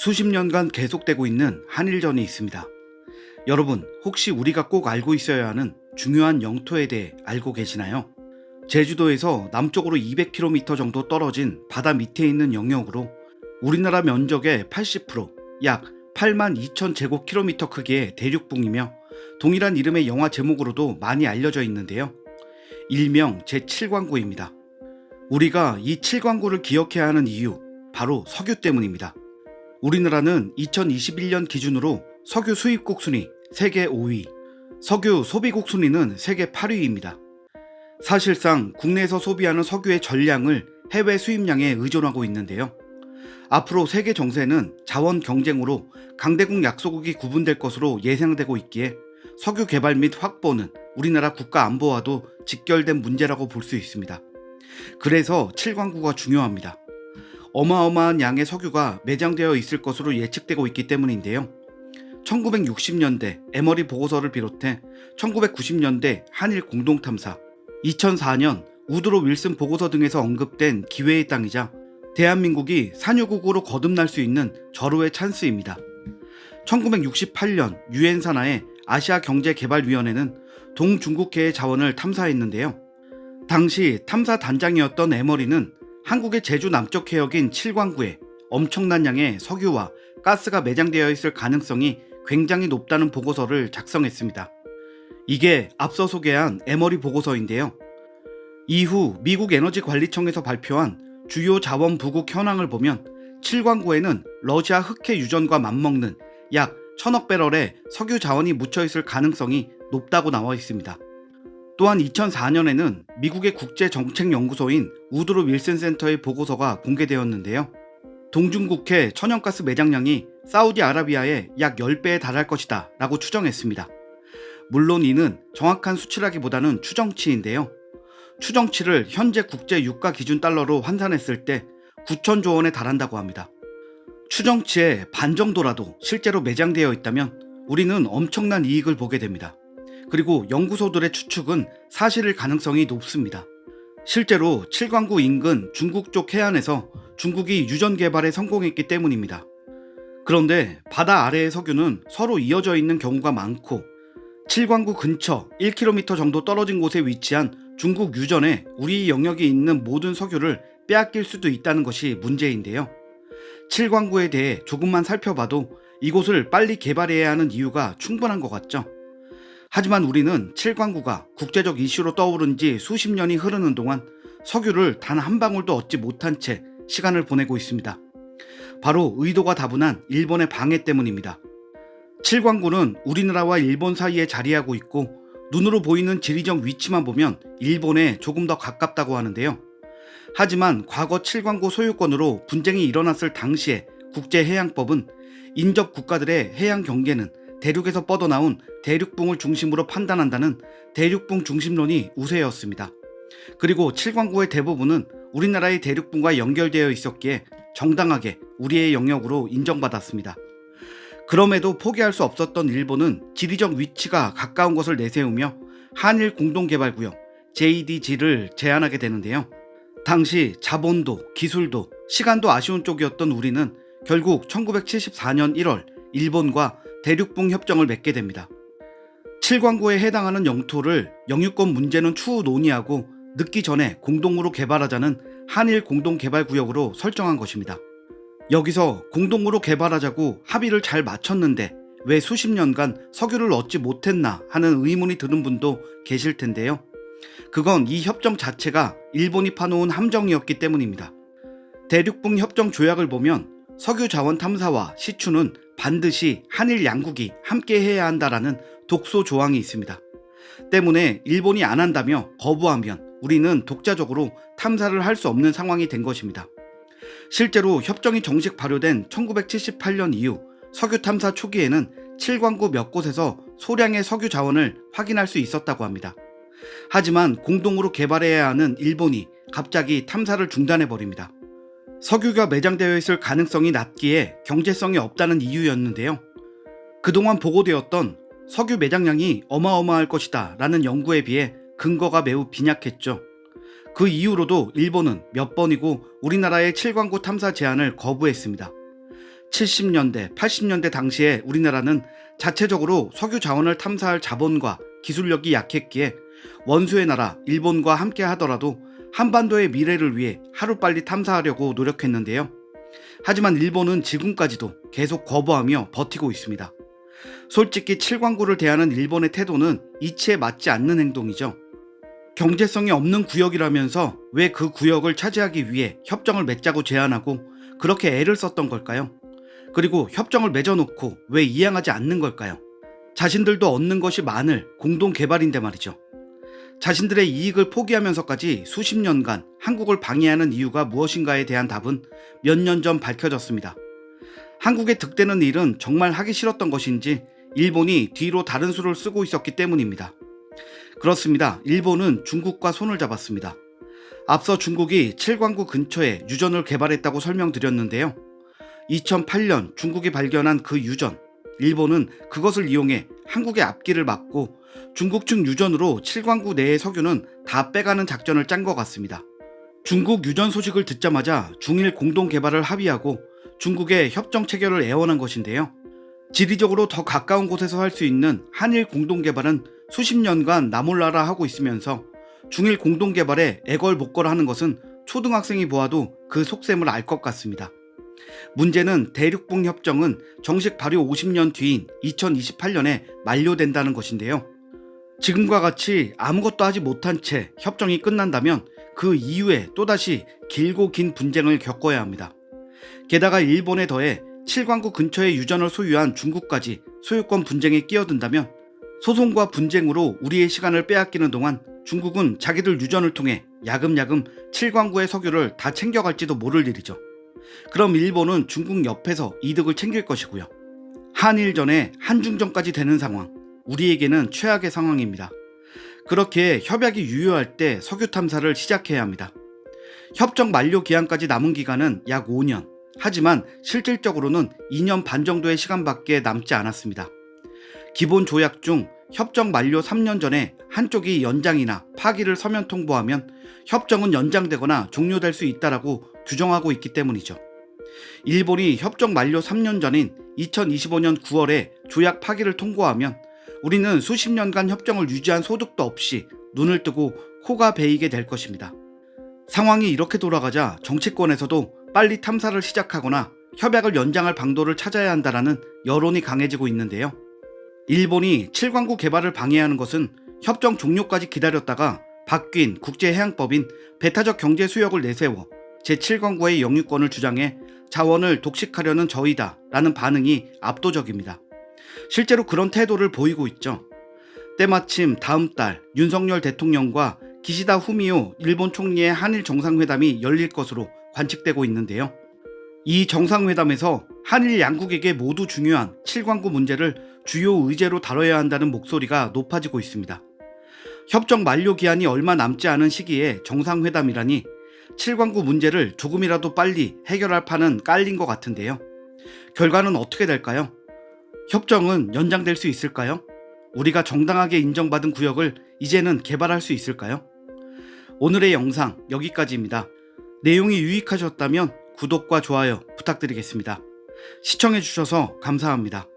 수십 년간 계속되고 있는 한일전이 있습니다. 여러분, 혹시 우리가 꼭 알고 있어야 하는 중요한 영토에 대해 알고 계시나요? 제주도에서 남쪽으로 200km 정도 떨어진 바다 밑에 있는 영역으로 우리나라 면적의 80%, 약 82,000제곱킬로미터 크기의 대륙붕이며 동일한 이름의 영화 제목으로도 많이 알려져 있는데요. 일명 제7광구입니다. 우리가 이 7광구를 기억해야 하는 이유, 바로 석유 때문입니다. 우리나라는 2021년 기준으로 석유 수입국 순위 세계 5위, 석유 소비국 순위는 세계 8위입니다. 사실상 국내에서 소비하는 석유의 전량을 해외 수입량에 의존하고 있는데요. 앞으로 세계 정세는 자원 경쟁으로 강대국 약소국이 구분될 것으로 예상되고 있기에 석유 개발 및 확보는 우리나라 국가 안보와도 직결된 문제라고 볼 수 있습니다. 그래서 7광구가 중요합니다. 어마어마한 양의 석유가 매장되어 있을 것으로 예측되고 있기 때문인데요. 1960년대 에머리 보고서를 비롯해 1990년대 한일 공동탐사, 2004년 우드로 윌슨 보고서 등에서 언급된 기회의 땅이자 대한민국이 산유국으로 거듭날 수 있는 절호의 찬스입니다. 1968년 유엔 산하의 아시아경제개발위원회는 동중국해의 자원을 탐사했는데요. 당시 탐사단장이었던 에머리는 한국의 제주 남쪽 해역인 7광구에 엄청난 양의 석유와 가스가 매장되어 있을 가능성이 굉장히 높다는 보고서를 작성했습니다. 이게 앞서 소개한 에머리 보고서인데요. 이후 미국 에너지관리청에서 발표한 주요 자원 부국 현황을 보면 7광구에는 러시아 흑해 유전과 맞먹는 약 1000억 배럴의 석유 자원이 묻혀 있을 가능성이 높다고 나와 있습니다. 또한 2004년에는 미국의 국제정책연구소인 우드로 윌슨 센터의 보고서가 공개되었는데요. 동중국해 천연가스 매장량이 사우디아라비아의 약 10배에 달할 것이다 라고 추정했습니다. 물론 이는 정확한 수치라기보다는 추정치인데요. 추정치를 현재 국제 유가 기준 달러로 환산했을 때 9천조 원에 달한다고 합니다. 추정치의 반 정도라도 실제로 매장되어 있다면 우리는 엄청난 이익을 보게 됩니다. 그리고 연구소들의 추측은 사실일 가능성이 높습니다. 실제로 7광구 인근 중국 쪽 해안에서 중국이 유전 개발에 성공했기 때문입니다. 그런데 바다 아래의 석유는 서로 이어져 있는 경우가 많고 7광구 근처 1km 정도 떨어진 곳에 위치한 중국 유전에 우리 영역에 있는 모든 석유를 빼앗길 수도 있다는 것이 문제인데요. 7광구에 대해 조금만 살펴봐도 이곳을 빨리 개발해야 하는 이유가 충분한 것 같죠. 하지만 우리는 7광구가 국제적 이슈로 떠오른 지 수십 년이 흐르는 동안 석유를 단 한 방울도 얻지 못한 채 시간을 보내고 있습니다. 바로 의도가 다분한 일본의 방해 때문입니다. 7광구는 우리나라와 일본 사이에 자리하고 있고 눈으로 보이는 지리적 위치만 보면 일본에 조금 더 가깝다고 하는데요. 하지만 과거 7광구 소유권으로 분쟁이 일어났을 당시에 국제해양법은 인접 국가들의 해양 경계는 대륙에서 뻗어나온 대륙붕을 중심으로 판단한다는 대륙붕 중심론이 우세였습니다. 그리고 7광구의 대부분은 우리나라의 대륙붕과 연결되어 있었기에 정당하게 우리의 영역으로 인정받았습니다. 그럼에도 포기할 수 없었던 일본은 지리적 위치가 가까운 것을 내세우며 한일 공동개발구역 JDG를 제안하게 되는데요. 당시 자본도 기술도 시간도 아쉬운 쪽이었던 우리는 결국 1974년 1월 일본과 대륙붕 협정을 맺게 됩니다. 7광구에 해당하는 영토를 영유권 문제는 추후 논의하고 늦기 전에 공동으로 개발하자는 한일 공동개발구역으로 설정한 것입니다. 여기서 공동으로 개발하자고 합의를 잘 맞췄는데 왜 수십 년간 석유를 얻지 못했나 하는 의문이 드는 분도 계실 텐데요. 그건 이 협정 자체가 일본이 파놓은 함정이었기 때문입니다. 대륙붕 협정 조약을 보면 석유 자원 탐사와 시추는 반드시 한일 양국이 함께 해야 한다라는 독소 조항이 있습니다. 때문에 일본이 안 한다며 거부하면 우리는 독자적으로 탐사를 할 수 없는 상황이 된 것입니다. 실제로 협정이 정식 발효된 1978년 이후 석유 탐사 초기에는 7광구 몇 곳에서 소량의 석유 자원을 확인할 수 있었다고 합니다. 하지만 공동으로 개발해야 하는 일본이 갑자기 탐사를 중단해버립니다. 석유가 매장되어 있을 가능성이 낮기에 경제성이 없다는 이유였는데요. 그동안 보고되었던 석유 매장량이 어마어마할 것이다 라는 연구에 비해 근거가 매우 빈약했죠. 그 이후로도 일본은 몇 번이고 우리나라의 7광구 탐사 제안을 거부했습니다. 70년대, 80년대 당시에 우리나라는 자체적으로 석유 자원을 탐사할 자본과 기술력이 약했기에 원수의 나라 일본과 함께 하더라도 한반도의 미래를 위해 하루빨리 탐사하려고 노력했는데요. 하지만 일본은 지금까지도 계속 거부하며 버티고 있습니다. 솔직히 칠광구를 대하는 일본의 태도는 이치에 맞지 않는 행동이죠. 경제성이 없는 구역이라면서 왜 그 구역을 차지하기 위해 협정을 맺자고 제안하고 그렇게 애를 썼던 걸까요? 그리고 협정을 맺어놓고 왜 이행하지 않는 걸까요? 자신들도 얻는 것이 많을 공동 개발인데 말이죠. 자신들의 이익을 포기하면서까지 수십 년간 한국을 방해하는 이유가 무엇인가에 대한 답은 몇 년 전 밝혀졌습니다. 한국에 득대는 일은 정말 하기 싫었던 것인지 일본이 뒤로 다른 수를 쓰고 있었기 때문입니다. 그렇습니다. 일본은 중국과 손을 잡았습니다. 앞서 중국이 칠광구 근처에 유전을 개발했다고 설명드렸는데요. 2008년 중국이 발견한 그 유전, 일본은 그것을 이용해 한국의 앞길을 막고 중국 측 유전으로 칠광구 내의 석유는 다 빼가는 작전을 짠 것 같습니다. 중국 유전 소식을 듣자마자 중일 공동 개발을 합의하고 중국의 협정 체결을 애원한 것인데요. 지리적으로 더 가까운 곳에서 할 수 있는 한일 공동 개발은 수십 년간 나몰라라 하고 있으면서 중일 공동 개발에 애걸복걸하는 것은 초등학생이 보아도 그 속셈을 알 것 같습니다. 문제는 대륙붕 협정은 정식 발효 50년 뒤인 2028년에 만료된다는 것인데요. 지금과 같이 아무것도 하지 못한 채 협정이 끝난다면 그 이후에 또다시 길고 긴 분쟁을 겪어야 합니다. 게다가 일본에 더해 칠광구 근처에 유전을 소유한 중국까지 소유권 분쟁에 끼어든다면 소송과 분쟁으로 우리의 시간을 빼앗기는 동안 중국은 자기들 유전을 통해 야금야금 칠광구의 석유를 다 챙겨갈지도 모를 일이죠. 그럼 일본은 중국 옆에서 이득을 챙길 것이고요. 한일전에 한중전까지 되는 상황, 우리에게는 최악의 상황입니다. 그렇게 협약이 유효할 때 석유 탐사를 시작해야 합니다. 협정 만료 기한까지 남은 기간은 약 5년, 하지만 실질적으로는 2년 반 정도의 시간밖에 남지 않았습니다. 기본 조약 중 협정 만료 3년 전에 한쪽이 연장이나 파기를 서면 통보하면 협정은 연장되거나 종료될 수 있다라고 규정하고 있기 때문이죠. 일본이 협정 만료 3년 전인 2025년 9월에 조약 파기를 통보하면 우리는 수십 년간 협정을 유지한 소득도 없이 눈을 뜨고 코가 베이게 될 것입니다. 상황이 이렇게 돌아가자 정치권에서도 빨리 탐사를 시작하거나 협약을 연장할 방도를 찾아야 한다라는 여론이 강해지고 있는데요. 일본이 칠광구 개발을 방해하는 것은 협정 종료까지 기다렸다가 바뀐 국제해양법인 배타적 경제수역을 내세워 제7광구의 영유권을 주장해 자원을 독식하려는 저희다 라는 반응이 압도적입니다. 실제로 그런 태도를 보이고 있죠. 때마침 다음 달 윤석열 대통령과 기시다 후미오 일본 총리의 한일 정상회담이 열릴 것으로 관측되고 있는데요. 이 정상회담에서 한일 양국에게 모두 중요한 칠광구 문제를 주요 의제로 다뤄야 한다는 목소리가 높아지고 있습니다. 협정 만료 기한이 얼마 남지 않은 시기에 정상회담이라니 칠광구 문제를 조금이라도 빨리 해결할 판은 깔린 것 같은데요. 결과는 어떻게 될까요? 협정은 연장될 수 있을까요? 우리가 정당하게 인정받은 구역을 이제는 개발할 수 있을까요? 오늘의 영상 여기까지입니다. 내용이 유익하셨다면 구독과 좋아요 부탁드리겠습니다. 시청해주셔서 감사합니다.